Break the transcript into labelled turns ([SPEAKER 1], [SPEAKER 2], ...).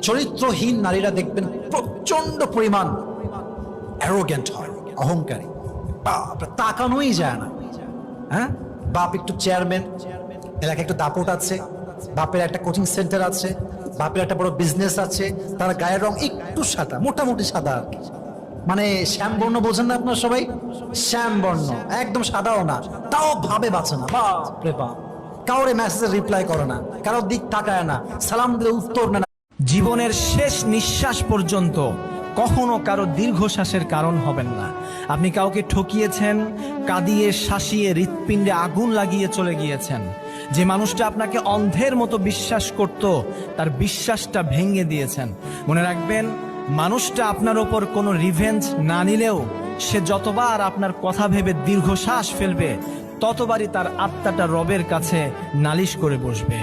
[SPEAKER 1] চরিত্রহীন নারীরা দেখবেন প্রচন্ড পরিমাণ অ্যারোগেন্ট হয়, অহংকারী, তাকানোই যায় না। হ্যাঁ, বাপ একটু চেয়ারম্যান, এলাকায় একটু দাপট আছে, বাপের একটা কোচিং সেন্টার আছে, বাপের একটা বড় বিজনেস আছে, তার গায়ের রং একটু সাদা, মোটামুটি সাদা আর কি, মানে শ্যামবর্ণ বোঝেন না আপনার সবাই, শ্যামবর্ণ একদম সাদাও না, তাও ভাবে বাঁচে না, বাপরে বাপ, কাউরে মেসেজের রিপ্লাই করে না, কারোর দিক তাকায় না, সালাম দিলে উত্তর নেয় না।
[SPEAKER 2] জীবনের শেষ নিঃশ্বাস পর্যন্ত কখনো কারো দীর্ঘশ্বাসের কারণ হবেন না। আপনি কাউকে ঠকিয়েছেন, কাঁদিয়ে শাসিয়ে হৃৎপিণ্ডে আগুন লাগিয়ে চলে গিয়েছেন। যে মানুষটা আপনাকে অন্ধের মতো বিশ্বাস করত, তার বিশ্বাসটা ভেঙে দিয়েছেন। মনে রাখবেন, মানুষটা আপনার ওপর কোনো রিভেঞ্জ না নিলেও সে যতবার আপনার কথা ভেবে দীর্ঘশ্বাস ফেলবে, ততবারই তার আত্মাটা রবের কাছে নালিশ করে বসবে।